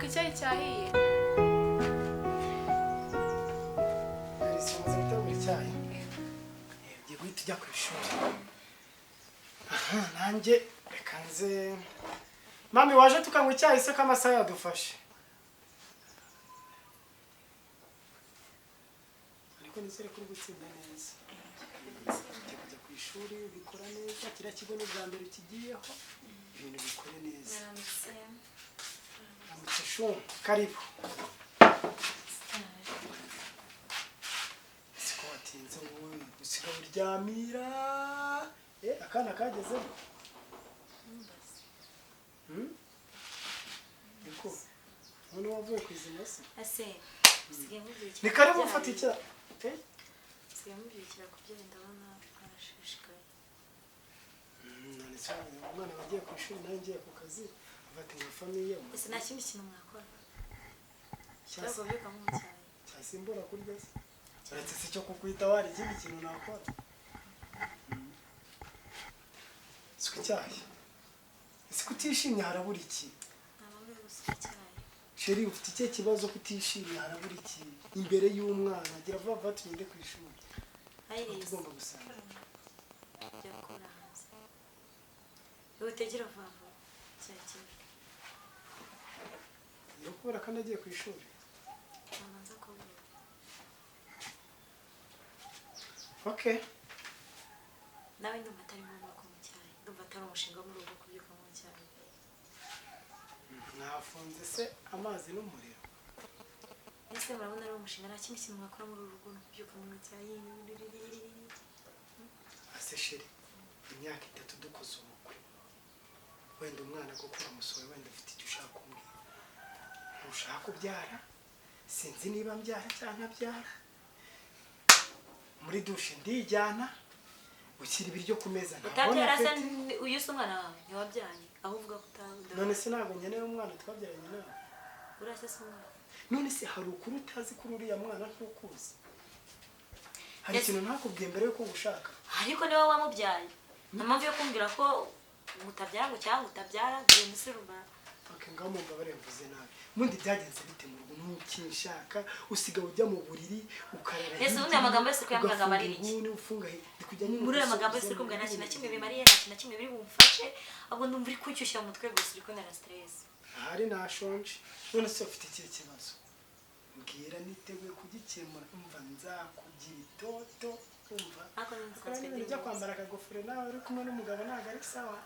icyayi cyahiye. Arisubiza gutegura icyayi. Ugiye guhita ujya ku ishuri. Aha, nanjye reka nze. Mami waje tukanywa icyayi se k'amasaha yadufashe. Ariko nizere ko uri gutsinda neza. Ugiye kujya ku ishuri ubikora neza, kiriya kigo ni bwa mbere ukigiyeho, ibintu bikore neza. Ramutse shungu, karibu. Siko watinze wowe, usiga uryamira. Akana kagezeho. Niko, none wavuye ku izina se? Ase, usigaye mubikira. Ni karibu ufata icyayi. Usigaye mubikira ku byo ndabona arashishikaye. None se umwana wagiye ku ishuri nawe ngiye ku kazi, ufata nka famiye. Ese nta kindi kintu mwakora? Cyangwa ubyuka mu cyayi. Cyasimbura kurya se? Uretse se cyo kukwita wari ikindi kintu nakora. Siko icyayi. Ese kutishimye harabura iki? Ntabwo gusa icyayi. Sheri ufite icyo kibazo kutishimye harabura iki? Imbere y'umwana agira vuba vuba tugende ku ishuri. Ayiriza. Tugomba gusanga. Yakora hanze. Utegera vuba vuba. Cyayi. Yo kubera ko nagiye ku ishuri. Nabanza kubura. Okay. Nawe ndumva atari ngombwa ko mu cyayi. Ndumva atari umushinga muri ubu kubyuka mu cyayi. Nafunze se amazi n'umuriro. Ese murabona ari umushinga nta kindi kintu mwakora muri uru rugo no kubyuka mu cyayi. Ase sheri, imyaka 3 dukoze ubukwe. Wenda umwana gukura umusore wenda ufite icyo ushaka kumbwira. Ntushaka kubyara? Sinzi niba mbyara cyangwa ntabyara. Muri dushe ndijyana. Ukiri ibiryo ku meza utabyara se uyuse umwana wawe ntiwabyanye aho uvuga ko utavuga. None se ntabwo nkeneye umwana twabyaranye nawe. Urase se umwana. None se hari ukuri utazi kuri uriya mwana ntukuzi. Hari ikintu ntakubwiye mbere yuko ngushaka. Ariko niwe wamubyaye. Mpamvu yo kumbwira ko utabyara ngo cyangwa utabyara genda usiruba. Okay, ngamo mbabare mvuze nabi. Mundi byagenze bite mu rugo ntukinshaka usigaye ujya mu buriri ukarara. Ese undi amagambo yose kuyambwaga bari iki? Ufunga he dikujya nyine. Muri amagambo yose kumbwa nta kintu kimwe bimariye nta kintu kimwe biri bumfashe. Ahubwo ndumva uri kucyushya mu mutwe gusa uri kubona stress. Ahari nashonje. None se ufite iki kibazo? Mbwira niteguye kugikemura umva nzakugira itoto umva. Kandi njya kwambara akagofero nawe uri kumwe n'umugabo ntago ari sawa.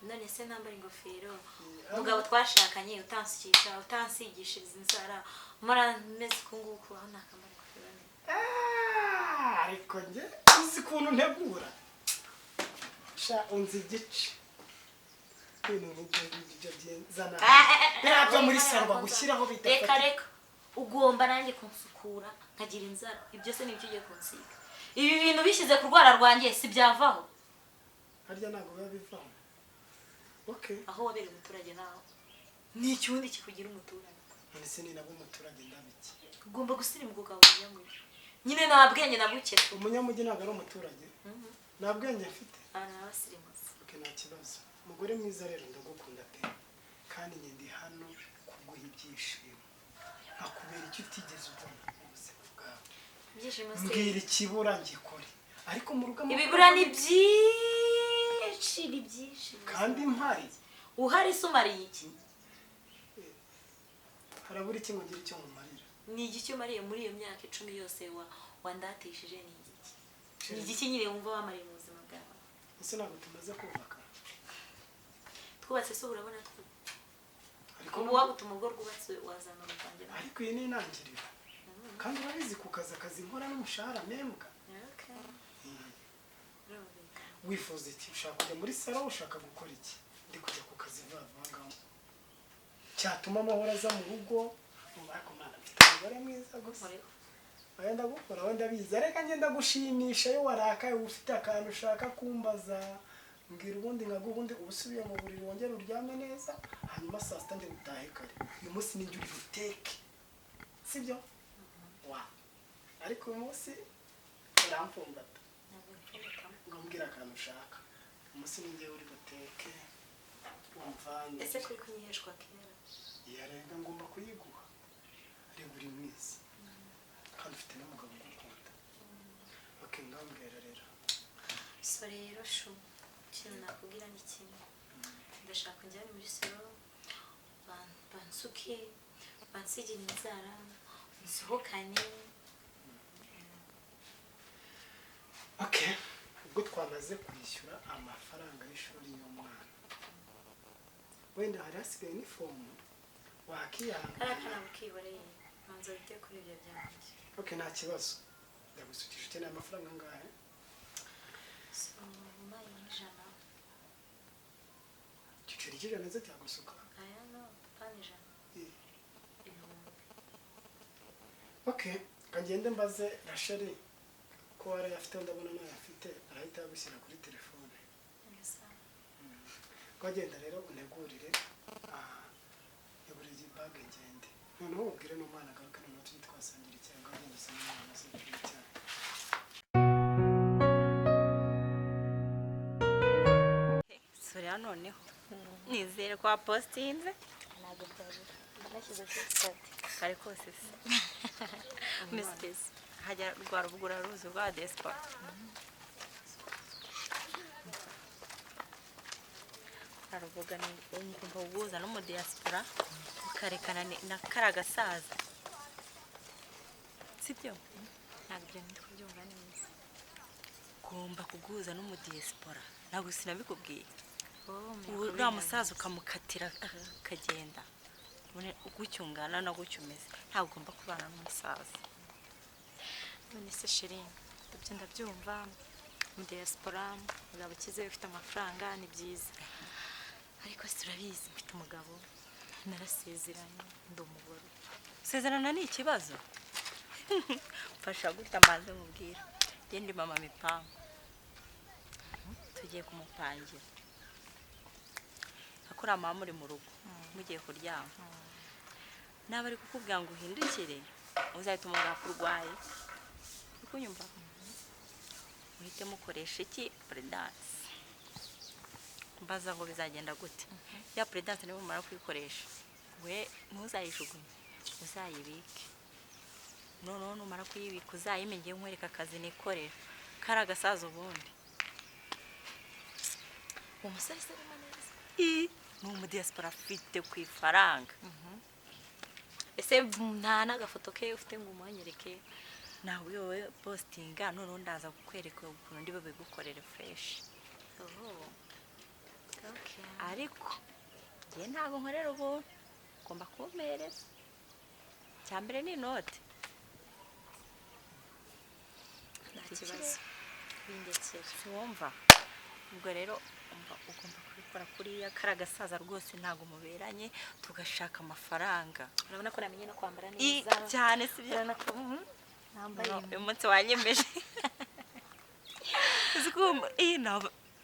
None se nambara ingofero. Umugabo twashakanye utansukisha utansigishiriza inzara. Mara meze kunguko aho nakambara ingofero. Ariko nge uzi kuntu ntegura. Sha unzi gice. Kwino n'ibyo byenzana. Birabyo muri sarwa gushyiraho bidafata. Reka ugomba nanjye kunsukura nkagira inzara. Ibyo se nibyo ugiye kunsiga. Ibi bintu bishyize ku rwara rwanjye si byavaho. Harya ntago biba bivaho. Okay. Aho wabere umuturage nawe. Ni icyundi kikugira umuturage. None se ni nabo umuturage ndabiki. Ugomba gusirimuka ukabujya muri. Nyine nta bwenge nabuke. Umunyamujyi ntago ari umuturage. Nta bwenge mfite. Arabasirimutse. Okay, nta kibazo. Umugore mwiza rero ndagukunda pe. Kandi ndi hano kuguha ibyishimo. Akubera icyo utigeze ubona mu buzima bwawe. Ibyishimo se. Mbwira ikibura ngikore. Ariko mu rugo ibibura ni byinshi ni byinshi. Kandi mpari. Uhari se umariye iki? Harabura iki ngo ngire icyo mumarira. Ni igiki umariye muri iyo myaka 10 yose wandatishije ni igiki? Ni igiki nyine wumva wamariye mu buzima bwawe? Ese ntabwo tumaze kubaka. Twubatse se urabona twu. Ariko wagutuma urugo rwubatse wazana rutangira. Ariko iyi ni intangiriro. Kandi urabizi kukaza akazi nkora n'umushahara membwa. Okay. Wifuza iki? Ushaka kujya muri salo ushaka gukora iki? Ndi kujya ku kazi vavangaho. Cyatuma amahoro aza mu rugo. Ariko mana mfite umugore mwiza gusa. Wenda gukora wenda biza. Reka ngenda gushimisha yo warakaye ufite akantu ushaka kumbaza. Mbwira ubundi ngagubundi ubusubiye mu buriri wongera uryame neza. Hanyuma saa sita ndi gutahe kare. Uyu munsi ni njye uteke. Sibyo? Wa. Ariko uyu munsi uramfumbata. Ngambwira akantu ushaka. Umunsi ni njye uri guteke. umvange ese kuri kunyiheshwa kera yarenga ngomba kuyiguha ariko uri mwiza kandi ufite n'umugabo ugukunda ngambwira rero so rero shu ikintu nakubwira ni kimwe ndashaka njyane muri salo bansuke bansigire inzara nsohokane ubwo twamaze kwishyura amafaranga y'ishuri y'umwana wenda hari hasigaye n'ifomu wakiyanga karakana bukiboreye manzo bite kuri ibyo byanjye nta kibazo ndagusukije ukeneye amafaranga angahe so umaye n'ijana igiceri cy'ijana ze cyagusuka aya no pani ijana ibihumbi kagende mbaze Rachel ko warayafite ndabona nayo afite arahita yagushyira kuri telefone twagenda rero untegurire igurire bag ngende noneho ubwire n'umwana agaruke noneho tujye twasangira icyayi ngagenda usanga umwana asangira icyayi sura noneho nizere kwa postinze ntabwo byabura nashyize kuri sitade kare kose se mistress hajya rwa rubugura ruzi rwa Despa aravuga ni ngomba guhuza no mu diaspora ukarekana na karagasaza sibyo ntabwo ndi kubyumva neza ugomba kuguhuza no mu diaspora ntabwo sinabikubwiye oh uriya musaza ukamukatira akagenda gutyo ungana no gutyo umeze ntabwo ugomba kubana n'umusaza none se sheri ibyo ndabyumva mu diaspora uzaba ukize ufite amafaranga ni byiza ariko turabizi mfite umugabo narasezeranye ndi umugore sezerana ni ikibazo mfasha gute amaze mubwira ndi mama mipango tugiye kumupangira akora mama muri mu rugo mugiye kuryama naba ari kukubwira ngo uhindukire uzahita umugabo kurwaye kunyumva uhite mukoresha iki predance mbaza ngo bizagenda gute ya predance niba umara kuyikoresha we ntuzayijugunye uzayibike noneho numara kuyibika uzayimengeye nkwereka akazi nikorera karagasaza ubundi umusore se arimo neza ni umudiaspora afite ku ifaranga ese nta n'agafoto ke ufite ngo umwanyereke nawe wowe postinga noneho ndaza kukwereka ukuntu ndi bubigukorere fresh ariko njye ntabwo nkorera ubu ugomba kumpereza cya mbere ni inote nta kibazo bindekera wumva ubwo rero ugomba kubikora kuriya karagasaza rwose ntabwo muberanye tugashaka amafaranga urabona ko namenye no kwambara neza cyane sibyo nambaye uyu munsi wanyemeje uziko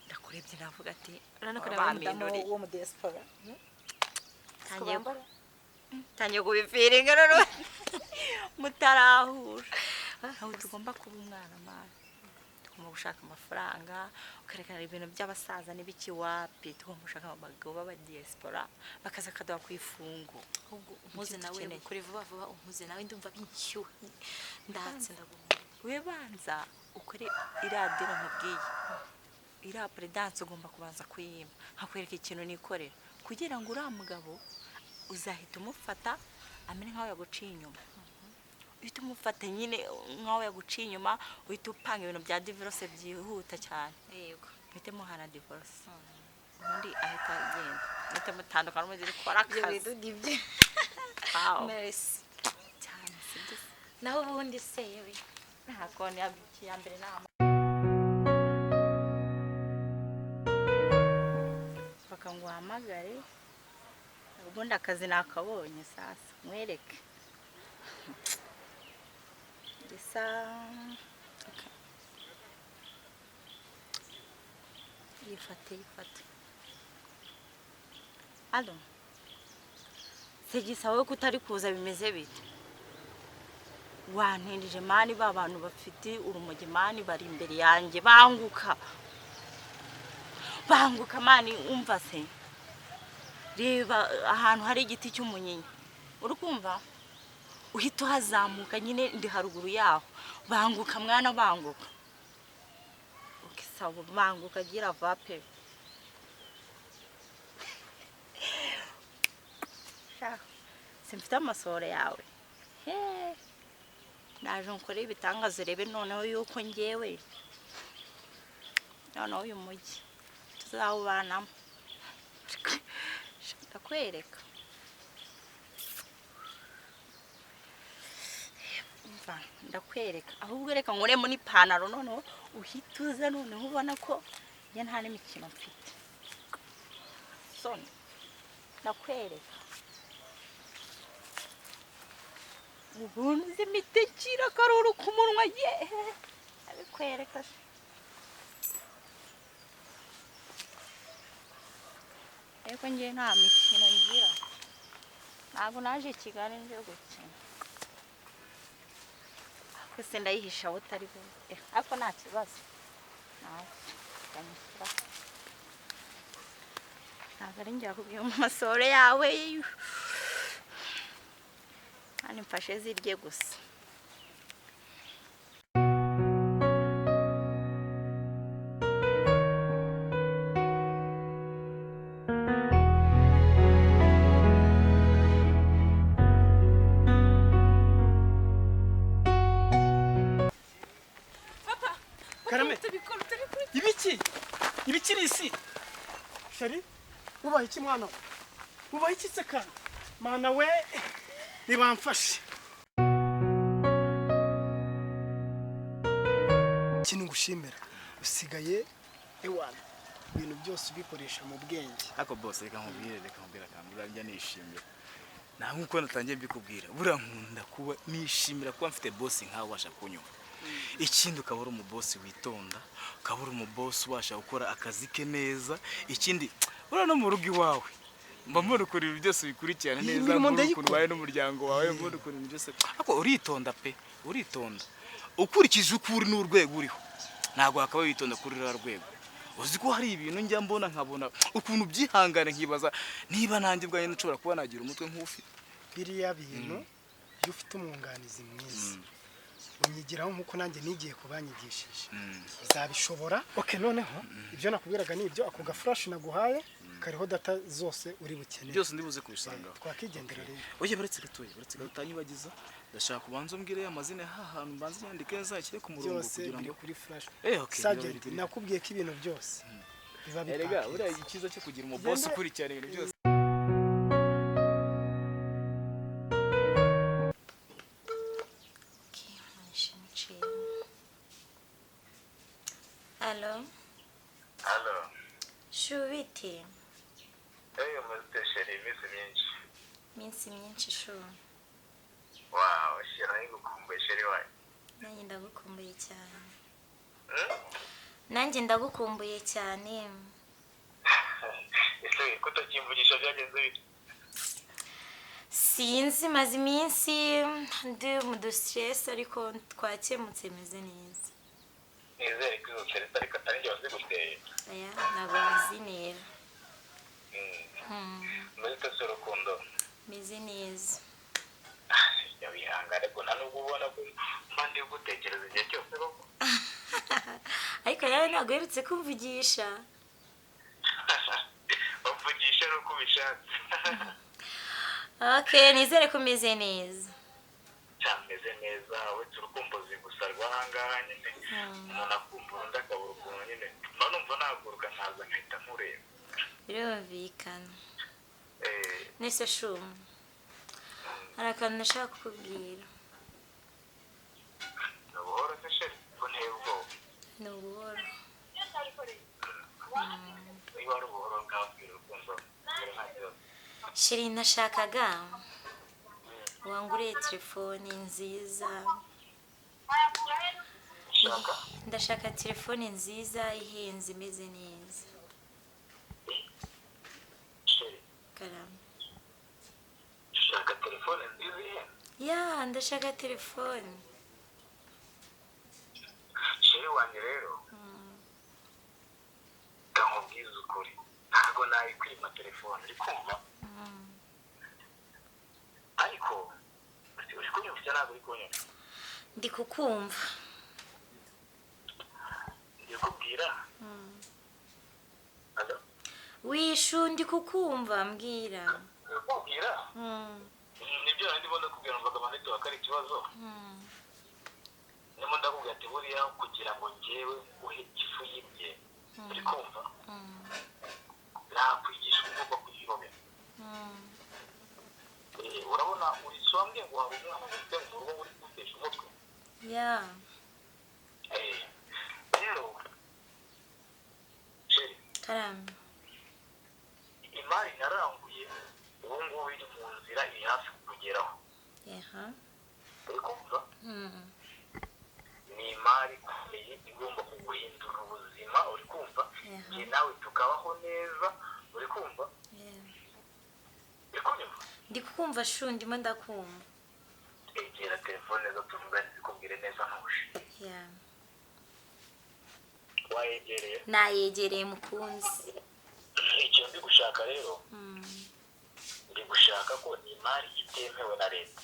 ndakurebye navuga ati urabona ko namenye wo mu diaspora tangiye kubifiringa rero mutarahura aho tugomba kuba umwana mwana tugomba gushaka amafaranga ukarekana ibintu by'abasaza n'ibiki wapi tugomba gushaka abagabo b'aba diaspora bakaza kaduha ku ifungo umpuze nawe kuri vuba vuba umpuze nawe ndumva binshyuha ndatse ndagomba we banza ukore iradiro nkubwiye ira predance ugomba kubanza kuyima nkakwereka ikintu nikorera kugira ngo uriya mugabo uzahita umufata amene nkaho yaguciye inyuma uhita umufata nyine nkaho yaguciye inyuma uhita upanga ibintu bya divorce byihuta cyane yego uhite muhana divorce ubundi ahita agenda uhita mutandukana n'umuzi ukora akazi ibyo merci cyane sibyo naho ubundi se yewe ntabwo ni ya mbere nama bakanguhamagare ubundi akazi nakabonye sasa mwereke gisa yifate alo segisa wowe kutari kuza bimeze bite wantindije mani ba bantu bafite urumogi mani bari imbere yanjye banguka mani umva se reba ahantu hari igiti cy'umunyinya uri kumva uhita uhazamuka nyine ndi haruguru yaho banguka mwana banguka ukisaba banguka gira vape simfite amasore yawe naje nkore ibitangaza urebe noneho yuko ngewe noneho uyu mujyi tuzawubanamo ndakwereka ndakwereka ahubwo reka nkuremo n'ipantaro noneho uhita uza noneho ubona ko njye nta n'imikino mfite soni ndakwereka ubuntu z'imitekira akaruru ku munwa ye abikwereka ariko njye nta mikino ngira ntabwo naje i Kigali nje gukina ese ndayihisha butari bube ariko nta kibazo ntabwo ari njya kubwira mu masore yawe kandi mfashe zirye gusa Karame ibiki isi shari ubaye iki mwana we ubaye iki se kana mana we nibamfashe ikintu ngushimira usigaye ewana ibintu byose ubikoresha mu bwenge ako boss reka nkubwira kandi urajya nishimira nta nkuko natangiye mbikubwira burankunda kuba nishimira kuba mfite boss nkawe washa kunyuma ikindi ukaba uri umubosi witonda ukaba uri umubosi ubasha gukora akazi ke neza ikindi ura no mu rugo iwawe mba mbona ukora ibintu byose bikurikirana neza mbona ukuntu ubaye n'umuryango wawe mbona ukora ibintu byose ariko uritonda pe uritonda ukurikije uko uri n'urwego uriho ntabwo wakaba witonda kuri rwa rwego uzi ko hari ibintu njya mbona nkabona ukuntu byihangana nkibaza niba nanjye ubwanjye nshobora kuba nagira umutwe nk'ufite biriya bintu iyo ufite umwunganizi mwiza unyigiraho nkuko nanjye nigiye kubanyigishije uzabishobora okay noneho ibyo nakubwiraga ni ibyo ako gaflash naguhaye kariho data zose uri bukeneye byose ndibuze kubisanga twakigendera rero oye baretse utanyibagiza ndashaka kubanza umbwire amazina y'ahantu mbanze nyandike nzakire ku murongo kugira ngo kuri flash okay Sergeant nakubwiye ko ibintu byose biba bitaka erega buriya ikiza cyo kugira umuboss ukurikirana ibintu byose Allo. Shubiti. Umeze sheri minsi myinshi shu. Wow, sheri ngukumbuye sheri wawe. Nanjye ndagukumbuye cyane. Nanjye ndagukumbuye cyane. Ese kutakimvugisha byagenze bite? Sinzi maze iminsi ndi mu stress ariko twakemutse meze neza. Nizere ko stress ariko atari njye waziguteye. Aya ntabwo nzinera. Mbese se urukundo. Meze neza. Yabihanga ariko nta nubwo ubona ko mpande yo gutekereza igihe cyose koko. Ariko nawe ntabwo uherutse kumvugisha. Umvugisha nuko ubishatse. Okay, nizere ko umeze neza. Cyameze neza, we turukumbuzi gusarwa ahangaha nyine. Umuntu akumbura undi akabura ukuntu nyine. Mba numva naguruka nkaza nkahita nkureba. Birumvikana. Nese shuma. Hari akantu nashaka kukubwira. Ni ubuhoro se sheri ko nteye ubwoba. Ni ubuhoro. Niba ari ubuhoro nkabwira urukundo nta kibazo. Sheri nashakaga wanguriye telefoni nziza. Ndashaka telefoni nziza ihenze imeze neza. Sheri, Karama. ushaka telefone nziza ihenze? Ya, ndashaka telefoni. Sheri wanjye rero ndamubwiza ukuri ntabwo nayikwima telefone uri kumva ariko uri kunyumva ntabwo uri kunyumva ndi kukumva ndikubwira wishu ndi kukumva mbwira ndikubwira nibyo nandi mbona kubwira mvaga manito akari ikibazo ndimo ndakubwira ati buriya kugira ngo njyewe uhe ifu y'ibye uri kumva nakwigisha ugomba kuyirobera urabona uri swambye ngo hari umwana ufite mu rugo uri gutesha umutwe ya rero sheri karame imari naranguye ubu ngubu iri mu nzira iri hafi kugeraho yaha uri kumva ni imari ikomeye igomba kuguhindura ubuzima uri kumva njye nawe tukabaho neza uri kumva uri kunyumva ndi kukumva shu ndimo ndakumva egera telefone zo tuvugane zikubwire neza ntuje ya wayegereye nayegereye mukunzi icyo ndi gushaka rero ndi gushaka ko ni imari itemewe na leta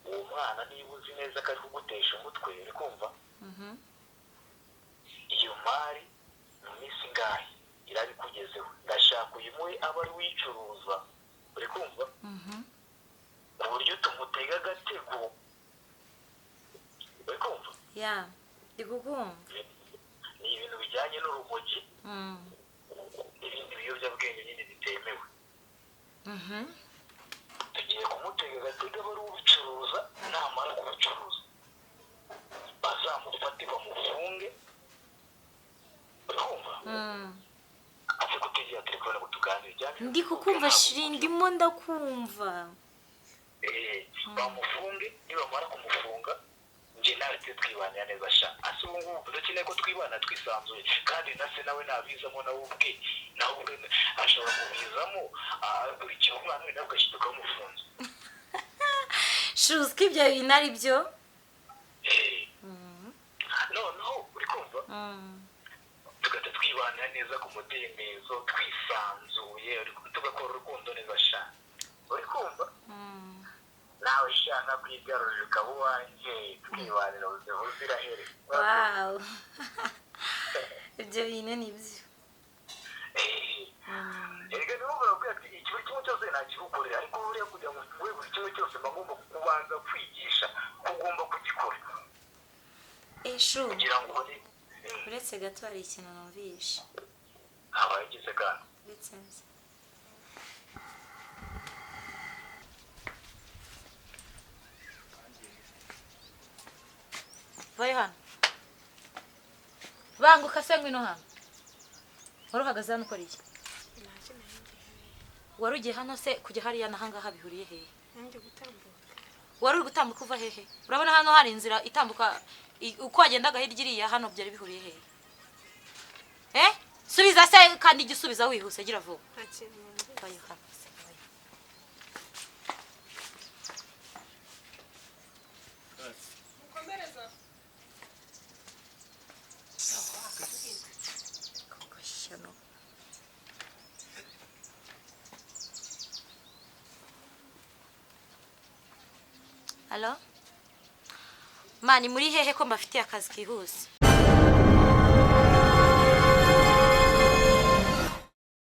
uwo mwana niba uzi neza ko ari kugutesha umutwe uri kumva iyo mari mu minsi ingahe irabikugezeho ndashaka uyimuhe aba ari wicuruza uri kumva ku buryo tumutega agatego uri kumva ya ndi kukumva ni ibintu bijyanye n'urumogi n'ibindi biyobyabwenge nyine bitemewe tugiye kumutega agatega aba ari ubicuruza namara kubicuruza bazamufate bamufunge uri kumva aze kutegera telefone ngo tuganire ndi kukumva shiri ndimo ndakumva bamufunge nibamara kumufunga njye nawe twibanira neza sha ase ubu ngubu dukeneye ko twibana twisanzuye kandi na se nawe nabizamo nawe ubwe ashobora kubizamo akurikira umwana we nawe ugashyira ukamufunze shuzi ko ibyo bintu ari byo noneho uri kumva tugahita twibanira neza ku mudendezo twisanzuye tugakora urukundo neza sha uri kumva nawe shaka kwigarurira ukaba uwanjye twibanira ubuzima buzirahere wawu ibyo bintu ni byo erega niba murabwira ati ikigo kimwe cyose ntakigukorera ariko buriya kugira ngo uvuge buri kimwe cyose mba ngomba kubanza kwigisha ko ugomba kugikora shu kugira ngo uretse gato hari ikintu numvishe abayigize kandi uretse nzi vayo hano banguka se ngwino hano wari uhagaze hano ukora iki wari ugiye hano se kujya hariya nahangaha bihuriye hehe wari uri gutambuka uva hehe urabona hano hari inzira itambuka uko wagendaga hirya iriya hano byari bihuriye hehe subiza se kandi igisubiza wihuse gira vuba vayo hano se vayo Halo? Mani muri hehe ko mbafitiye akazi kihuse?